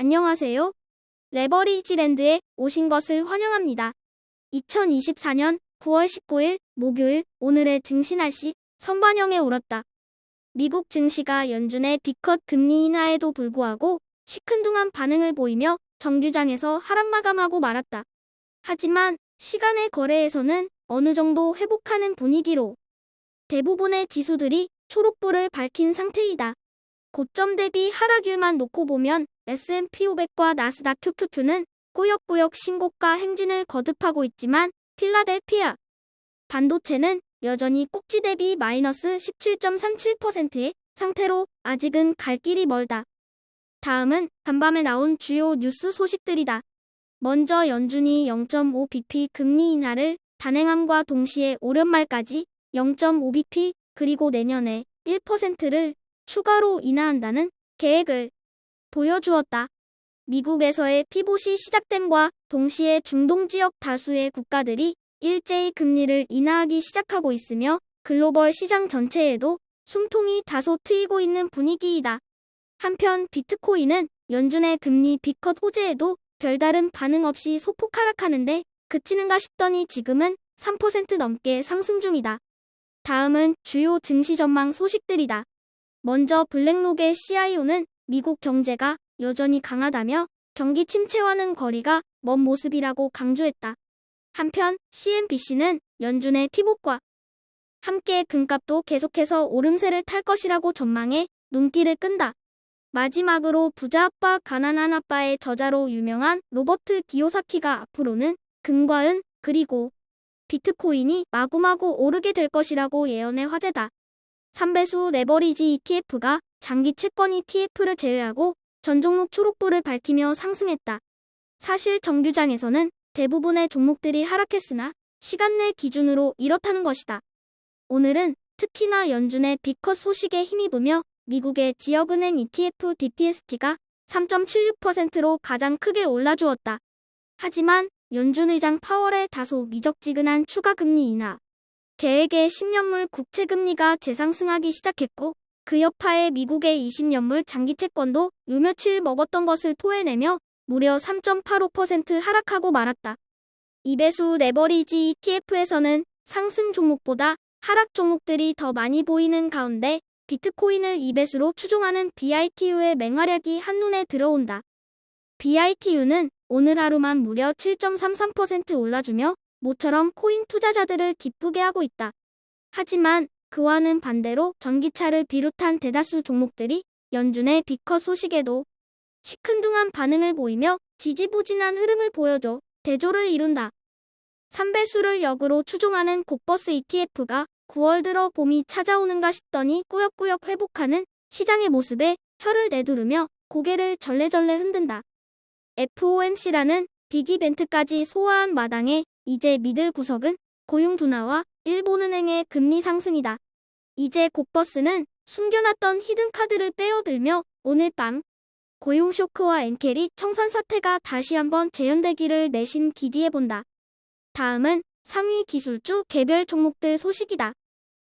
안녕하세요. 레버리지랜드에 오신 것을 환영합니다. 2024년 9월 19일 목요일 오늘의 증시 날씨 선반영에 울었다. 미국 증시가 연준의 B컷 금리 인하에도 불구하고 시큰둥한 반응을 보이며 정규장에서 하락 마감하고 말았다. 하지만 시간의 거래에서는 어느 정도 회복하는 분위기로 대부분의 지수들이 초록불을 밝힌 상태이다. 고점 대비 하락률만 놓고 보면 S&P 500과 나스닥 QQQ는 꾸역꾸역 신고가 행진을 거듭하고 있지만 필라델피아 반도체는 여전히 꼭지 대비 마이너스 17.37%의 상태로 아직은 갈 길이 멀다. 다음은 간밤에 나온 주요 뉴스 소식들이다. 먼저 연준이 0.5bp 금리 인하를 단행함과 동시에 올 연말까지 0.5bp 그리고 내년에 1%를 추가로 인하한다는 계획을 보여주었다. 미국에서의 피봇이 시작됨과 동시에 중동 지역 다수의 국가들이 일제히 금리를 인하하기 시작하고 있으며 글로벌 시장 전체에도 숨통이 다소 트이고 있는 분위기이다. 한편 비트코인은 연준의 금리 B컷 호재에도 별다른 반응 없이 소폭 하락하는데 그치는가 싶더니 지금은 3% 넘게 상승 중이다. 다음은 주요 증시 전망 소식들이다. 먼저 블랙록의 CIO는 미국 경제가 여전히 강하다며 경기 침체와는 거리가 먼 모습이라고 강조했다. 한편 CNBC는 연준의 피봇과 함께 금값도 계속해서 오름세를 탈 것이라고 전망해 눈길을 끈다. 마지막으로 부자 아빠 가난한 아빠의 저자로 유명한 로버트 기요사키가 앞으로는 금과 은 그리고 비트코인이 마구마구 오르게 될 것이라고 예언해 화제다. 3배수 레버리지 ETF가 장기 채권 ETF를 제외하고 전 종목 초록불을 밝히며 상승했다. 사실 정규장에서는 대부분의 종목들이 하락했으나 시간 내 기준으로 이렇다는 것이다. 오늘은 특히나 연준의 B컷 소식에 힘입으며 미국의 지역은행 ETF DPST가 3.76%로 가장 크게 올라주었다. 하지만 연준 의장 파월의 다소 미적지근한 추가 금리 인하 계획의 10년물 국채금리가 재상승하기 시작했고 그 여파에 미국의 20년물 장기채권도 요 며칠 먹었던 것을 토해내며 무려 3.85% 하락하고 말았다. 2배수 레버리지 ETF에서는 상승 종목보다 하락 종목들이 더 많이 보이는 가운데 비트코인을 2배수로 추종하는 BITU의 맹활약이 한눈에 들어온다. BITU는 오늘 하루만 무려 7.33% 올라주며 모처럼 코인 투자자들을 기쁘게 하고 있다. 하지만 그와는 반대로 전기차를 비롯한 대다수 종목들이 연준의 B컷 소식에도 시큰둥한 반응을 보이며 지지부진한 흐름을 보여줘 대조를 이룬다. 3배수를 역으로 추종하는 곡버스 ETF가 9월 들어 봄이 찾아오는가 싶더니 꾸역꾸역 회복하는 시장의 모습에 혀를 내두르며 고개를 절레절레 흔든다. FOMC라는 빅이벤트까지 소화한 마당에 이제 믿을 구석은 고용 둔화와 일본은행의 금리 상승이다. 이제 곡버스는 숨겨놨던 히든카드를 빼어들며 오늘 밤 고용 쇼크와 엔캐리 청산 사태가 다시 한번 재현되기를 내심 기대해본다. 다음은 상위 기술주 개별 종목들 소식이다.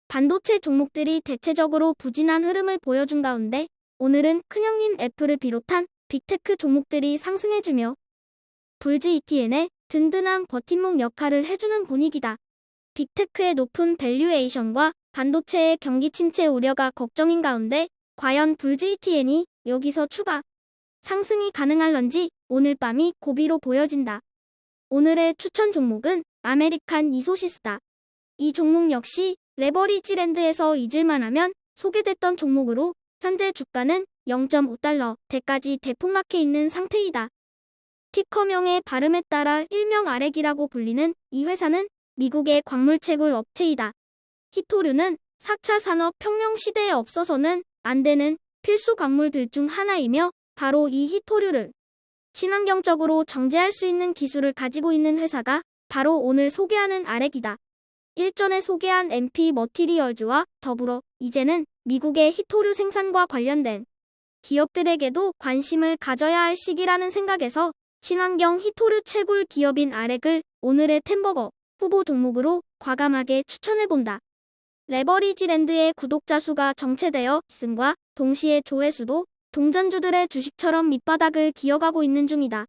반도체 종목들이 대체적으로 부진한 흐름을 보여준 가운데 오늘은 큰형님 애플을 비롯한 빅테크 종목들이 상승해주며 불즈 ETN의 든든한 버팀목 역할을 해주는 분위기다. 빅테크의 높은 밸류에이션과 반도체의 경기 침체 우려가 걱정인 가운데 과연 불즈 ETN이 여기서 추가 상승이 가능할런지 오늘 밤이 고비로 보여진다. 오늘의 추천 종목은 아메리칸 이소시스다. 이 종목 역시 레버리지랜드에서 잊을만하면 소개됐던 종목으로 현재 주가는 0.5달러대까지 대폭락해 있는 상태이다. 티커명의 발음에 따라 일명 아렉이라고 불리는 이 회사는 미국의 광물채굴 업체이다. 히토류는 4차 산업혁명 시대에 없어서는 안 되는 필수 광물들 중 하나이며 바로 이 히토류를 친환경적으로 정제할 수 있는 기술을 가지고 있는 회사가 바로 오늘 소개하는 아렉이다. 일전에 소개한 MP 머티리얼즈와 더불어 이제는 미국의 히토류 생산과 관련된 기업들에게도 관심을 가져야 할 시기라는 생각에서 친환경 히토류 채굴 기업인 아렉을 오늘의 템버거 후보 종목으로 과감하게 추천해본다. 레버리지랜드의 구독자 수가 정체되어 있음과 동시에 조회수도 동전주들의 주식처럼 밑바닥을 기어가고 있는 중이다.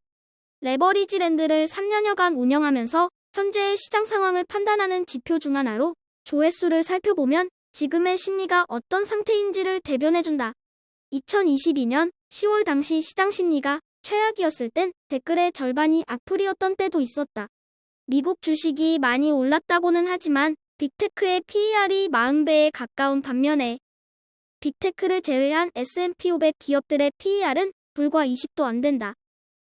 레버리지랜드를 3년여간 운영하면서 현재의 시장 상황을 판단하는 지표 중 하나로 조회수를 살펴보면 지금의 심리가 어떤 상태인지를 대변해준다. 2022년 10월 당시 시장 심리가 최악이었을 땐 댓글의 절반이 악플이었던 때도 있었다. 미국 주식이 많이 올랐다고는 하지만 빅테크의 PER이 40배에 가까운 반면에 빅테크를 제외한 S&P 500 기업들의 PER은 불과 20도 안 된다.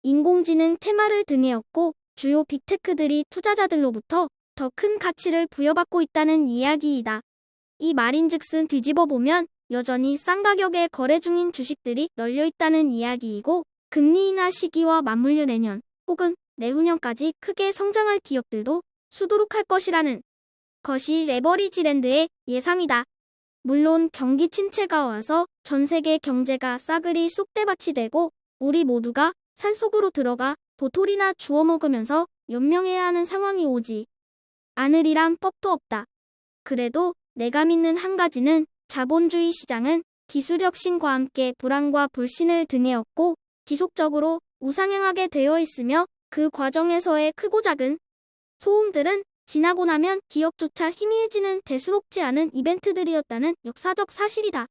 인공지능 테마를 등에 업고 주요 빅테크들이 투자자들로부터 더 큰 가치를 부여받고 있다는 이야기이다. 이 말인즉슨 뒤집어보면 여전히 싼 가격에 거래 중인 주식들이 널려 있다는 이야기이고 금리 인하 시기와 맞물려 내년 혹은 내후년까지 크게 성장할 기업들도 수두룩할 것이라는 것이 레버리지랜드의 예상이다. 물론 경기 침체가 와서 전 세계 경제가 싸그리 쑥대밭이 되고 우리 모두가 산속으로 들어가 도토리나 주워 먹으면서 연명해야 하는 상황이 오지 않으리란 법도 없다. 그래도 내가 믿는 한 가지는 자본주의 시장은 기술 혁신과 함께 불안과 불신을 등에 업고 지속적으로 우상향하게 되어 있으며 그 과정에서의 크고 작은 소음들은 지나고 나면 기억조차 희미해지는 대수롭지 않은 이벤트들이었다는 역사적 사실이다.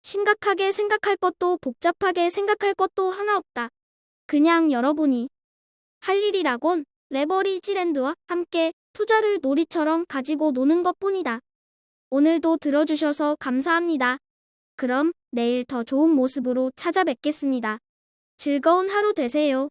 심각하게 생각할 것도 복잡하게 생각할 것도 하나 없다. 그냥 여러분이 할 일이라곤 레버리지랜드와 함께 투자를 놀이처럼 가지고 노는 것뿐이다. 오늘도 들어주셔서 감사합니다. 그럼 내일 더 좋은 모습으로 찾아뵙겠습니다. 즐거운 하루 되세요.